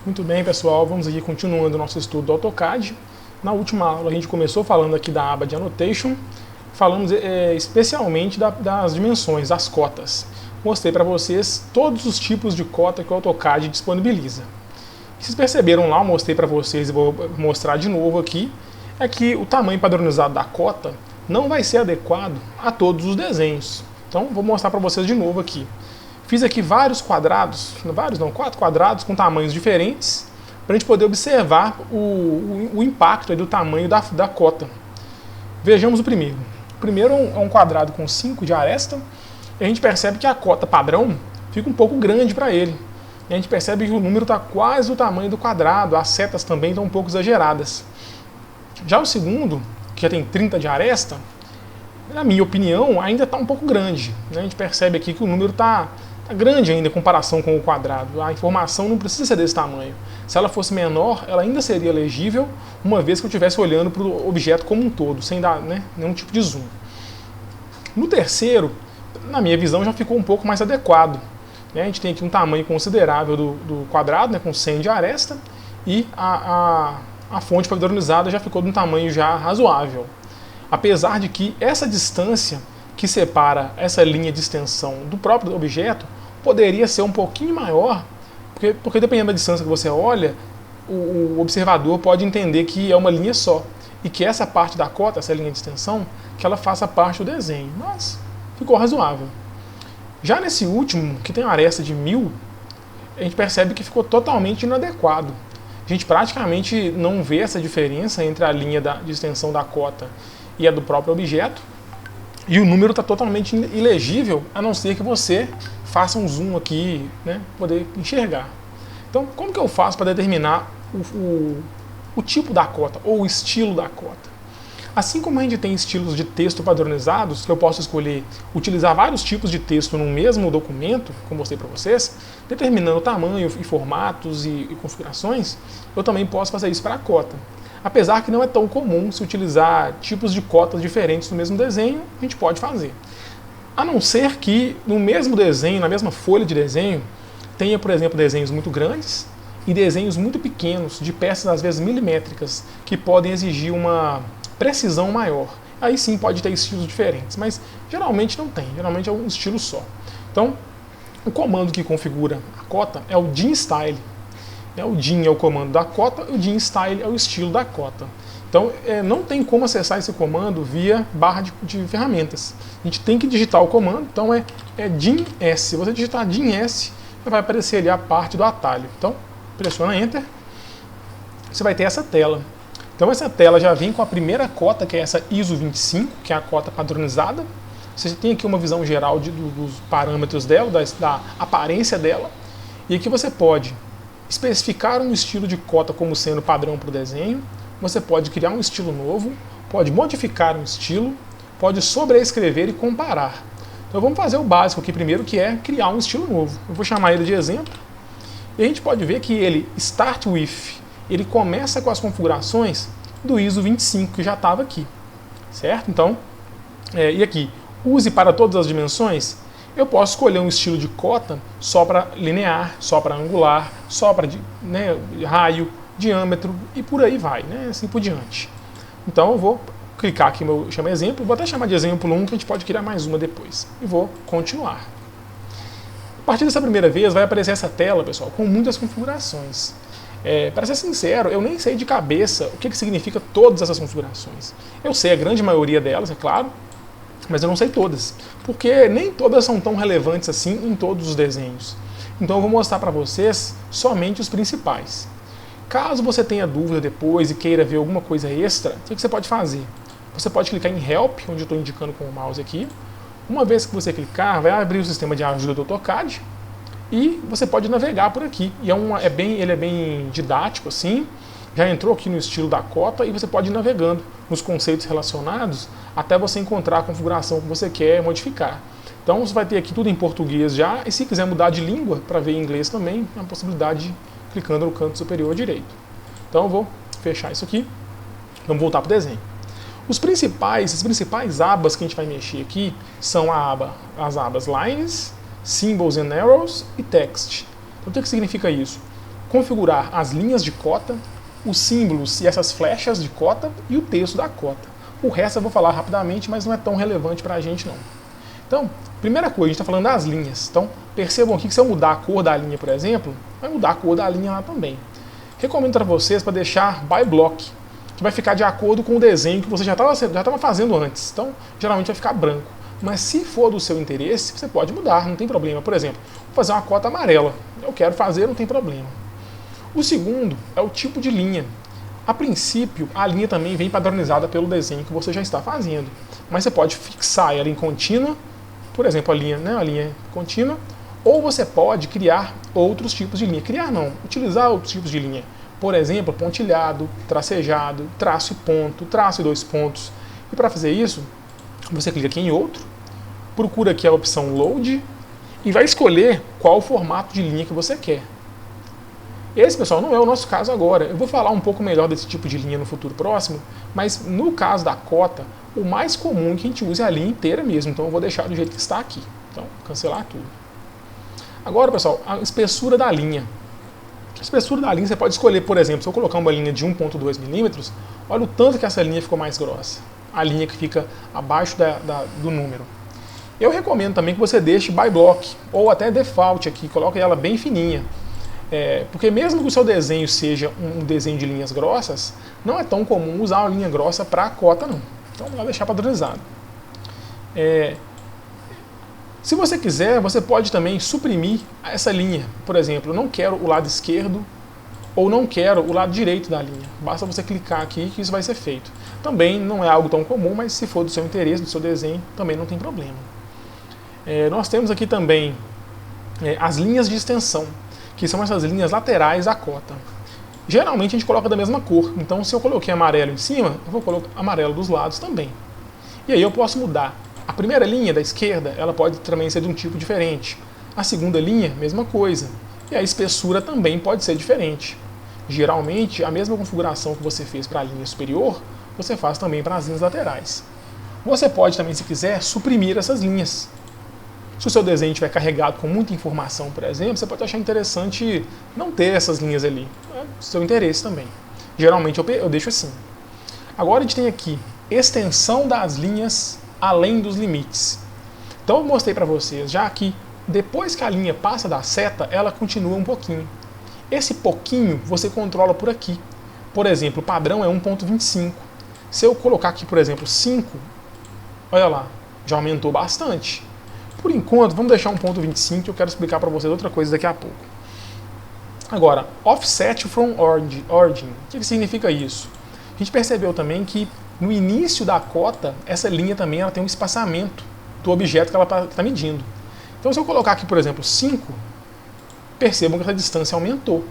Muito bem, pessoal, vamos aqui continuando o nosso estudo do AutoCAD. Na última aula a gente começou falando aqui da aba de Annotation, falamos especialmente das dimensões, das cotas. Mostrei para vocês todos os tipos de cota que o AutoCAD disponibiliza. Vocês perceberam lá, eu mostrei para vocês e vou mostrar de novo aqui, é que o tamanho padronizado da cota não vai ser adequado a todos os desenhos. Então vou mostrar para vocês de novo aqui. Fiz aqui vários quadrados, quatro quadrados com tamanhos diferentes, para a gente poder observar o impacto aí do tamanho da cota. Vejamos o primeiro. O primeiro é um quadrado com 5 de aresta, e a gente percebe que a cota padrão fica um pouco grande para ele. E a gente percebe que o número está quase do tamanho do quadrado, as setas também estão um pouco exageradas. Já o segundo, que já tem 30 de aresta, na minha opinião, ainda está um pouco grande. A gente percebe aqui que o número está grande ainda em comparação com o quadrado. A informação não precisa ser desse tamanho. Se ela fosse menor, ela ainda seria legível, uma vez que eu estivesse olhando para o objeto como um todo, sem dar nenhum tipo de zoom. No terceiro, na minha visão, já ficou um pouco mais adequado. A gente tem aqui um tamanho considerável do quadrado, com 100 de aresta, e a fonte padronizada já ficou de um tamanho já razoável. Apesar de que essa distância que separa essa linha de extensão do próprio objeto poderia ser um pouquinho maior, porque dependendo da distância que você olha, o observador pode entender que é uma linha só, e que essa parte da cota, essa linha de extensão, que ela faça parte do desenho, mas ficou razoável. Já nesse último, que tem uma aresta de 1000, a gente percebe que ficou totalmente inadequado. A gente praticamente não vê essa diferença entre a linha de extensão da cota e a do próprio objeto, e o número está totalmente ilegível, a não ser que você faça um zoom aqui, poder enxergar. Então, como que eu faço para determinar o tipo da cota, ou o estilo da cota? Assim como a gente tem estilos de texto padronizados, que eu posso escolher utilizar vários tipos de texto no mesmo documento, como eu mostrei para vocês, determinando tamanho e formatos e configurações, eu também posso fazer isso para a cota. Apesar que não é tão comum se utilizar tipos de cotas diferentes no mesmo desenho, a gente pode fazer. A não ser que no mesmo desenho, na mesma folha de desenho, tenha, por exemplo, desenhos muito grandes e desenhos muito pequenos, de peças às vezes milimétricas, que podem exigir uma precisão maior. Aí sim pode ter estilos diferentes, mas geralmente não tem, geralmente é um estilo só. Então, o comando que configura a cota é o Dim Style. O Dim é o comando da cota, o Dim Style é o estilo da cota. Então, não tem como acessar esse comando via barra de ferramentas. A gente tem que digitar o comando, então é Dim S. Se você digitar Dim S, vai aparecer ali a parte do atalho. Então, pressiona Enter, você vai ter essa tela. Então, essa tela já vem com a primeira cota, que é essa ISO 25, que é a cota padronizada. Você tem aqui uma visão geral dos parâmetros dela, da aparência dela, e aqui você pode especificar um estilo de cota como sendo padrão para o desenho, você pode criar um estilo novo, pode modificar um estilo, pode sobreescrever e comparar. Então vamos fazer o básico aqui primeiro, que é criar um estilo novo. Eu vou chamar ele de exemplo, e a gente pode ver que ele, Start With, ele começa com as configurações do ISO 25, que já estava aqui, certo? Então, e aqui, use para todas as dimensões. Eu posso escolher um estilo de cota só para linear, só para angular, só para raio, diâmetro e por aí vai, assim por diante. Então eu vou clicar aqui, eu chamo exemplo, vou até chamar de exemplo 1, que a gente pode criar mais uma depois. E vou continuar. A partir dessa primeira vez vai aparecer essa tela, pessoal, com muitas configurações. Para ser sincero, eu nem sei de cabeça o que significa todas essas configurações. Eu sei a grande maioria delas, é claro, mas eu não sei todas, porque nem todas são tão relevantes assim em todos os desenhos. Então eu vou mostrar para vocês somente os principais. Caso você tenha dúvida depois e queira ver alguma coisa extra, o que você pode fazer? Você pode clicar em Help, onde eu estou indicando com o mouse aqui. Uma vez que você clicar, vai abrir o sistema de ajuda do AutoCAD e você pode navegar por aqui. E ele é bem didático assim. Já entrou aqui no estilo da cota e você pode ir navegando nos conceitos relacionados até você encontrar a configuração que você quer modificar. Então você vai ter aqui tudo em português já, e se quiser mudar de língua para ver em inglês também, é uma possibilidade clicando no canto superior direito. Então eu vou fechar isso aqui, vamos voltar para o desenho. As principais abas que a gente vai mexer aqui são as abas Lines, Symbols and Arrows e Text. Então o que significa isso? configurar as linhas de cota, os símbolos e essas flechas de cota e o texto da cota. O resto eu vou falar rapidamente, mas não é tão relevante para a gente não. Então, primeira coisa, a gente está falando das linhas. Então, percebam aqui que se eu mudar a cor da linha, por exemplo, vai mudar a cor da linha lá também. Recomendo para vocês para deixar by block, que vai ficar de acordo com o desenho que você já estava fazendo antes. Então, geralmente vai ficar branco. Mas se for do seu interesse, você pode mudar, não tem problema. Por exemplo, vou fazer uma cota amarela. Eu quero fazer, não tem problema. O segundo é o tipo de linha. A princípio, a linha também vem padronizada pelo desenho que você já está fazendo. Mas você pode fixar ela em contínua, por exemplo, a linha contínua, ou você pode criar outros tipos de linha. Criar não, utilizar outros tipos de linha. Por exemplo, pontilhado, tracejado, traço e ponto, traço e 2 pontos. E para fazer isso, você clica aqui em outro, procura aqui a opção Load e vai escolher qual o formato de linha que você quer. Esse, pessoal, não é o nosso caso agora. Eu vou falar um pouco melhor desse tipo de linha no futuro próximo, mas no caso da cota, o mais comum que a gente usa é a linha inteira mesmo, então eu vou deixar do jeito que está aqui. Então, cancelar tudo. Agora, pessoal, a espessura da linha. A espessura da linha você pode escolher, por exemplo, se eu colocar uma linha de 1,2 milímetros, olha o tanto que essa linha ficou mais grossa. A linha que fica abaixo do número. Eu recomendo também que você deixe by block, ou até default aqui, coloque ela bem fininha. Porque mesmo que o seu desenho seja um desenho de linhas grossas, não é tão comum usar uma linha grossa para a cota, não. Então, vou deixar padronizado. Se você quiser, você pode também suprimir essa linha. Por exemplo, eu não quero o lado esquerdo ou não quero o lado direito da linha. Basta você clicar aqui que isso vai ser feito. Também não é algo tão comum, mas se for do seu interesse, do seu desenho, também não tem problema. Nós temos aqui também as linhas de extensão, que são essas linhas laterais da cota. Geralmente a gente coloca da mesma cor, então se eu coloquei amarelo em cima, eu vou colocar amarelo dos lados também. E aí eu posso mudar. A primeira linha da esquerda, ela pode também ser de um tipo diferente. A segunda linha, mesma coisa. E a espessura também pode ser diferente. Geralmente, a mesma configuração que você fez para a linha superior, você faz também para as linhas laterais. Você pode também, se quiser, suprimir essas linhas. Se o seu desenho estiver carregado com muita informação, por exemplo, você pode achar interessante não ter essas linhas ali. É do seu interesse também. Geralmente eu deixo assim. Agora a gente tem aqui extensão das linhas além dos limites. Então eu mostrei para vocês já que depois que a linha passa da seta, ela continua um pouquinho. Esse pouquinho você controla por aqui. Por exemplo, o padrão é 1.25. Se eu colocar aqui, por exemplo, 5, olha lá, já aumentou bastante. Por enquanto, vamos deixar 1.25, que eu quero explicar para vocês outra coisa daqui a pouco. Agora, offset from origin. O que significa isso? A gente percebeu também que no início da cota, essa linha também ela tem um espaçamento do objeto que ela está medindo. Então, se eu colocar aqui, por exemplo, 5, percebam que essa distância aumentou.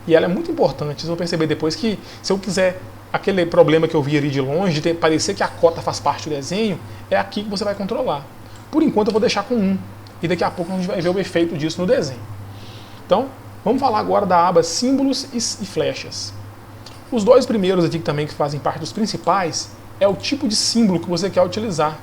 E ela é muito importante. Vocês vão perceber depois que, se eu quiser aquele problema que eu vi ali de longe, de parecer que a cota faz parte do desenho, é aqui que você vai controlar. Por enquanto eu vou deixar com 1, e daqui a pouco a gente vai ver o efeito disso no desenho. Então, vamos falar agora da aba símbolos e flechas. Os dois primeiros aqui também que fazem parte dos principais é o tipo de símbolo que você quer utilizar.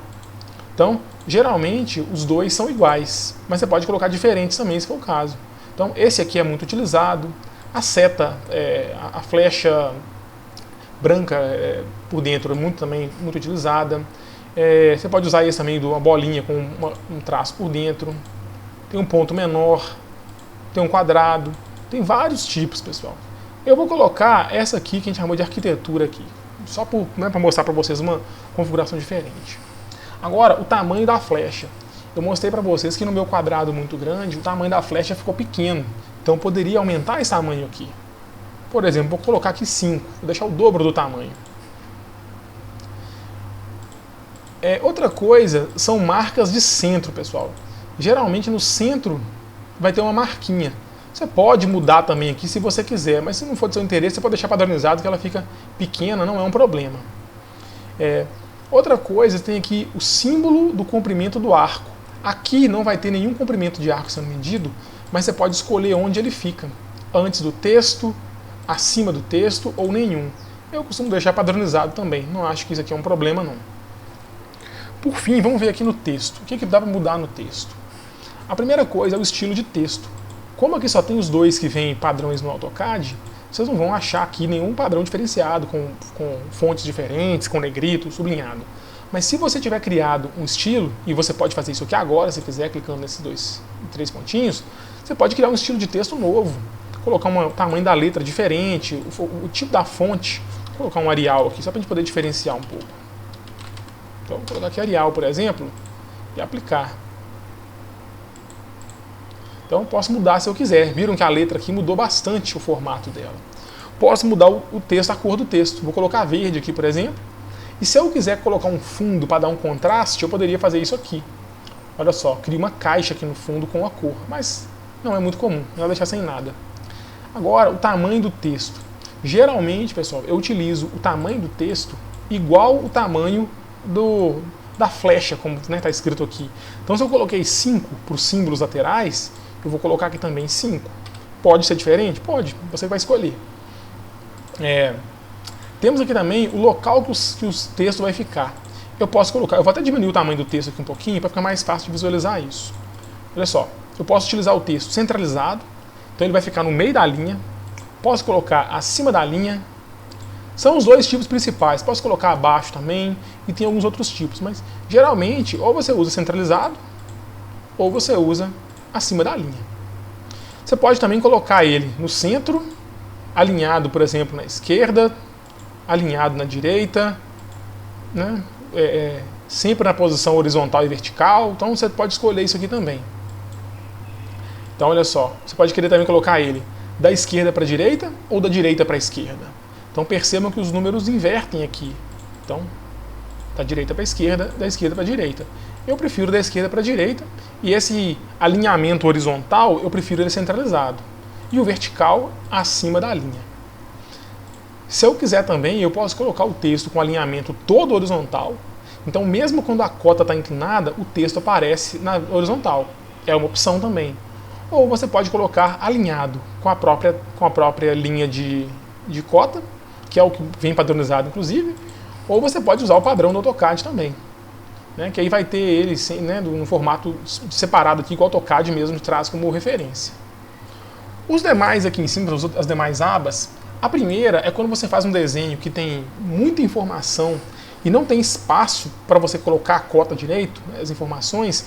Então, geralmente os dois são iguais, mas você pode colocar diferentes também se for o caso. Então, esse aqui é muito utilizado, a seta, a flecha branca por dentro é também muito utilizada. Você pode usar esse também de uma bolinha com um traço por dentro. Tem um ponto menor, tem um quadrado, tem vários tipos, pessoal. Eu vou colocar essa aqui que a gente chamou de arquitetura aqui, só para mostrar para vocês uma configuração diferente. Agora, o tamanho da flecha. Eu mostrei para vocês que no meu quadrado muito grande, o tamanho da flecha ficou pequeno. Então eu poderia aumentar esse tamanho aqui. Por exemplo, vou colocar aqui 5, vou deixar o dobro do tamanho. Outra coisa são marcas de centro, pessoal. Geralmente no centro vai ter uma marquinha. Você pode mudar também aqui se você quiser, mas se não for do seu interesse, você pode deixar padronizado que ela fica pequena, não é um problema. Outra coisa, tem aqui o símbolo do comprimento do arco. Aqui não vai ter nenhum comprimento de arco sendo medido, mas você pode escolher onde ele fica. Antes do texto, acima do texto ou nenhum. Eu costumo deixar padronizado também, não acho que isso aqui é um problema não. Por fim, vamos ver aqui no texto. O que dá para mudar no texto? A primeira coisa é o estilo de texto. Como aqui só tem os dois que vêm padrões no AutoCAD, vocês não vão achar aqui nenhum padrão diferenciado, com fontes diferentes, com negrito, sublinhado. Mas se você tiver criado um estilo, e você pode fazer isso aqui agora, se quiser, clicando nesses três pontinhos, você pode criar um estilo de texto novo, colocar um tamanho da letra diferente, o tipo da fonte, colocar um Arial aqui, só para a gente poder diferenciar um pouco. Então, vou colocar aqui Arial, por exemplo, e aplicar. Então, posso mudar se eu quiser. Viram que a letra aqui mudou bastante o formato dela. Posso mudar o texto, a cor do texto. Vou colocar verde aqui, por exemplo. E se eu quiser colocar um fundo para dar um contraste, eu poderia fazer isso aqui. Olha só, crio uma caixa aqui no fundo com a cor, mas não é muito comum, não vou deixar sem nada. Agora, o tamanho do texto. Geralmente, pessoal, eu utilizo o tamanho do texto igual o tamanho da flecha, como está escrito aqui. Então, se eu coloquei 5 para os símbolos laterais, eu vou colocar aqui também 5. Pode ser diferente? Pode, você vai escolher. Temos aqui também o local que o texto vai ficar. Eu posso colocar, eu vou até diminuir o tamanho do texto aqui um pouquinho para ficar mais fácil de visualizar isso. Olha só, eu posso utilizar o texto centralizado, então ele vai ficar no meio da linha. Posso colocar acima da linha. São os dois tipos principais. Posso colocar abaixo também e tem alguns outros tipos, mas geralmente ou você usa centralizado ou você usa acima da linha. Você pode também colocar ele no centro, alinhado, por exemplo, na esquerda, alinhado na direita, né? Sempre na posição horizontal e vertical. Então você pode escolher isso aqui também. Então olha só, você pode querer também colocar ele da esquerda para a direita ou da direita para a esquerda. Então percebam que os números invertem aqui. Então, da direita para a esquerda, da esquerda para a direita. Eu prefiro da esquerda para a direita, e esse alinhamento horizontal eu prefiro ele centralizado. E o vertical acima da linha. Se eu quiser também, eu posso colocar o texto com alinhamento todo horizontal. Então, mesmo quando a cota está inclinada, o texto aparece na horizontal. É uma opção também. Ou você pode colocar alinhado com a própria linha de cota, que é o que vem padronizado, inclusive. Ou você pode usar o padrão do AutoCAD também, né? Que aí vai ter ele, né, no formato separado aqui, que o AutoCAD mesmo traz como referência. Os demais aqui em cima, as demais abas, a primeira é quando você faz um desenho que tem muita informação e não tem espaço para você colocar a cota direito, né, as informações.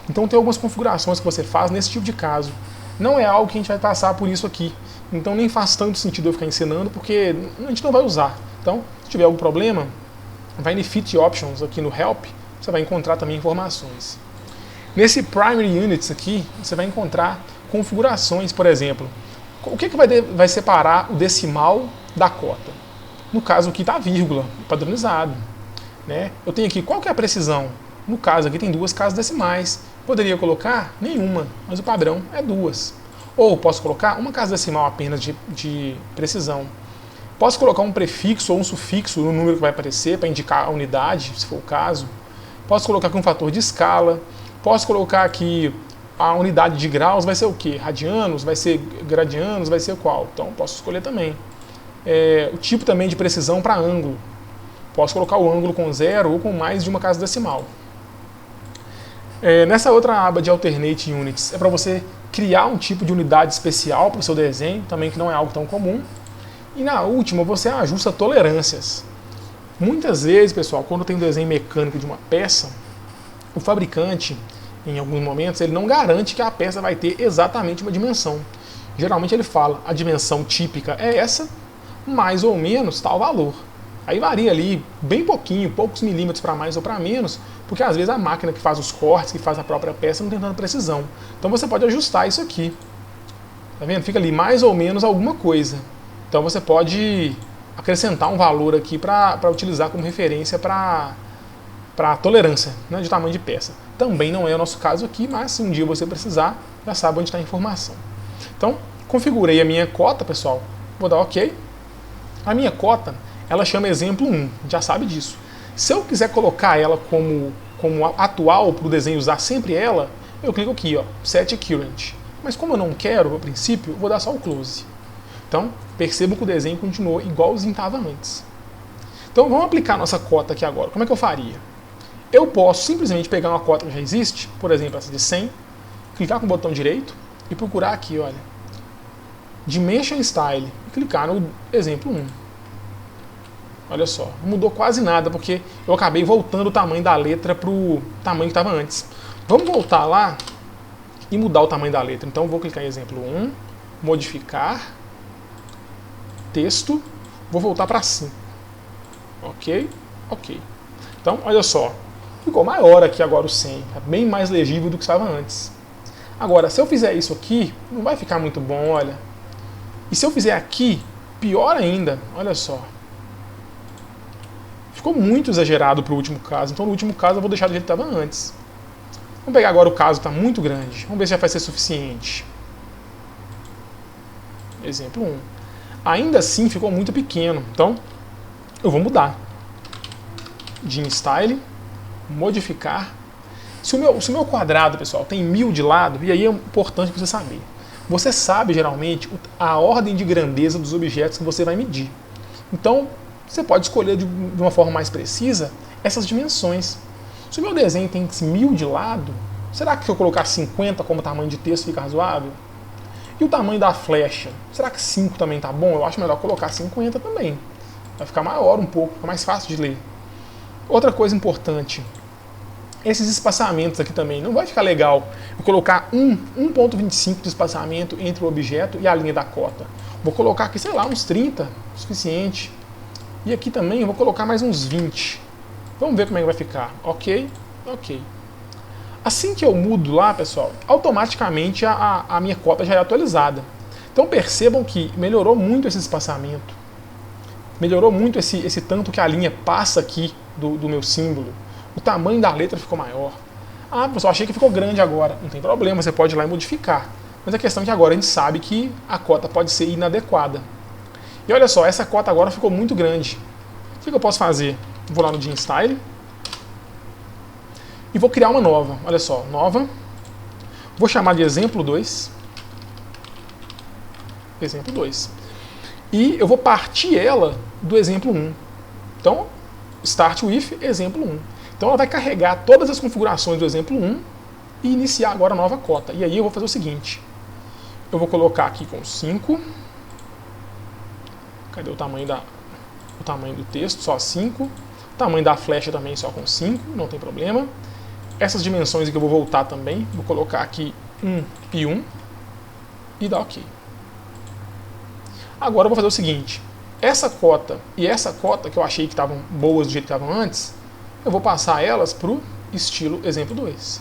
Então tem algumas configurações que você faz nesse tipo de caso. Não é algo que a gente vai passar por isso aqui. Então nem faz tanto sentido eu ficar ensinando, porque a gente não vai usar. Então, se tiver algum problema, vai em Fit Options aqui no Help, você vai encontrar também informações. Nesse Primary Units aqui, você vai encontrar configurações, por exemplo. O que vai separar o decimal da cota? No caso aqui está a vírgula, padronizado, né? Eu tenho aqui, qual que é a precisão? No caso aqui tem 2 casas decimais. Poderia colocar nenhuma, mas o padrão é 2. Ou posso colocar uma casa decimal apenas de precisão. Posso colocar um prefixo ou um sufixo no número que vai aparecer para indicar a unidade, se for o caso. Posso colocar aqui um fator de escala. Posso colocar aqui a unidade de graus, vai ser o quê? Radianos, vai ser gradianos, vai ser qual? Então posso escolher também. O tipo também de precisão para ângulo. Posso colocar o ângulo com 0 ou com mais de uma casa decimal. Nessa outra aba de Alternate Units é para você criar um tipo de unidade especial para o seu desenho, também que não é algo tão comum. E na última você ajusta tolerâncias. Muitas vezes, pessoal, quando tem um desenho mecânico de uma peça, o fabricante, em alguns momentos, ele não garante que a peça vai ter exatamente uma dimensão. Geralmente ele fala, a dimensão típica é essa, mais ou menos tal valor. Aí varia ali bem pouquinho, poucos milímetros para mais ou para menos, porque às vezes a máquina que faz os cortes, que faz a própria peça, não tem tanta precisão. Então você pode ajustar isso aqui. Tá vendo? Fica ali mais ou menos alguma coisa. Então você pode acrescentar um valor aqui para utilizar como referência para a tolerância, né, de tamanho de peça. Também não é o nosso caso aqui, mas se um dia você precisar, já sabe onde está a informação. Então, configurei a minha cota, pessoal. Vou dar OK. A minha cota, ela chama exemplo 1, já sabe disso. Se eu quiser colocar ela como atual para o desenho usar sempre ela, eu clico aqui, ó, Set Current. Mas como eu não quero, a princípio, eu vou dar só o Close. Então, percebo que o desenho continuou igualzinho estava antes. Então, vamos aplicar a nossa cota aqui agora. Como é que eu faria? Eu posso simplesmente pegar uma cota que já existe, por exemplo, essa de 100, clicar com o botão direito, e procurar aqui, olha, Dimension Style, e clicar no exemplo 1. Olha só, não mudou quase nada, porque eu acabei voltando o tamanho da letra para o tamanho que estava antes. Vamos voltar lá e mudar o tamanho da letra. Então eu vou clicar em exemplo 1, modificar, texto, vou voltar para 5. Ok? Ok. Então, olha só, ficou maior aqui agora o 100, é bem mais legível do que estava antes. Agora, se eu fizer isso aqui, não vai ficar muito bom, olha. E se eu fizer aqui, pior ainda, olha só. Ficou muito exagerado para o último caso, então no último caso eu vou deixar do jeito que estava antes. Vamos pegar agora o caso que está muito grande, vamos ver se já vai ser suficiente. Exemplo 1. Ainda assim ficou muito pequeno, então eu vou mudar. Gene Style, modificar. Se o meu quadrado, pessoal, tem 1000 de lado, e aí é importante você saber. Você sabe, geralmente, a ordem de grandeza dos objetos que você vai medir. Então, você pode escolher de uma forma mais precisa essas dimensões. Se o meu desenho tem 1000 de lado, será que se eu colocar 50 como tamanho de texto fica razoável? E o tamanho da flecha? Será que 5 também tá bom? Eu acho melhor colocar 50 também. Vai ficar maior um pouco, fica mais fácil de ler. Outra coisa importante, esses espaçamentos aqui também, não vai ficar legal eu colocar 1.25 de espaçamento entre o objeto e a linha da cota. Vou colocar aqui, sei lá, uns 30, o suficiente. E aqui também eu vou colocar mais uns 20. Vamos ver como é que vai ficar. Ok, ok. Assim que eu mudo lá, pessoal, automaticamente a minha cota já é atualizada. Então percebam que melhorou muito esse espaçamento. Melhorou muito esse tanto que a linha passa aqui do meu símbolo. O tamanho da letra ficou maior. Ah, pessoal, achei que ficou grande agora. Não tem problema, você pode ir lá e modificar. Mas a questão é que agora a gente sabe que a cota pode ser inadequada. E olha só, essa cota agora ficou muito grande. O que eu posso fazer? Vou lá no Gene Style e vou criar uma nova. Olha só, nova. Vou chamar de exemplo 2. Exemplo 2. E eu vou partir ela do exemplo 1. Então, start with exemplo 1. Então ela vai carregar todas as configurações do exemplo 1 e iniciar agora a nova cota. E aí eu vou fazer o seguinte. Eu vou colocar aqui com 5. Cadê o tamanho do texto? Só 5. O tamanho da flecha também só com 5, não tem problema. Essas dimensões aqui eu vou voltar também. Vou colocar aqui 1 e 1. E dar OK. Agora eu vou fazer o seguinte. Essa cota e essa cota, que eu achei que estavam boas do jeito que estavam antes, eu vou passar elas para o estilo exemplo 2.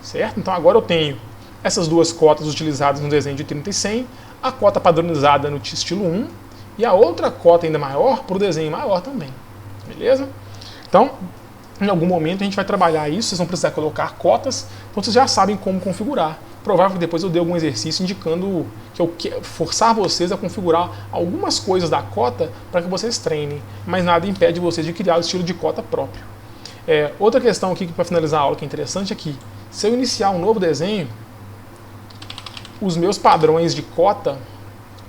Certo? Então agora eu tenho essas duas cotas utilizadas no desenho de 30 e 100, a cota padronizada no estilo 1 e a outra cota ainda maior para o desenho maior também. Beleza? Então, em algum momento a gente vai trabalhar isso, vocês vão precisar colocar cotas, então vocês já sabem como configurar. Provável que depois eu dê algum exercício indicando que eu quero forçar vocês a configurar algumas coisas da cota para que vocês treinem, mas nada impede vocês de criar o estilo de cota próprio. Outra questão aqui para finalizar a aula que é interessante é que se eu iniciar um novo desenho, os meus padrões de cota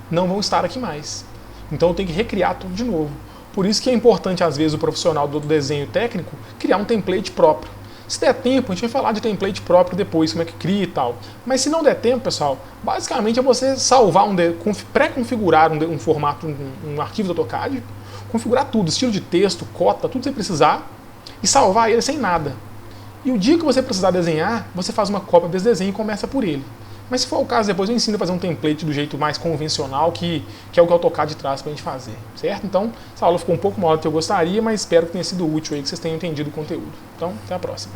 não vão estar aqui mais. Então eu tenho que recriar tudo de novo. Por isso que é importante, às vezes, o profissional do desenho técnico criar um template próprio. Se der tempo, a gente vai falar de template próprio depois, como é que cria e tal. Mas se não der tempo, pessoal, basicamente é você salvar, pré-configurar um formato, um arquivo do AutoCAD, configurar tudo, estilo de texto, cota, tudo que você precisar, e salvar ele sem nada. E o dia que você precisar desenhar, você faz uma cópia desse desenho e começa por ele. Mas se for o caso, depois eu ensino a fazer um template do jeito mais convencional, que é o que o AutoCAD traz pra gente fazer, certo? Então, essa aula ficou um pouco maior do que eu gostaria, mas espero que tenha sido útil aí, que vocês tenham entendido o conteúdo. Então, até a próxima.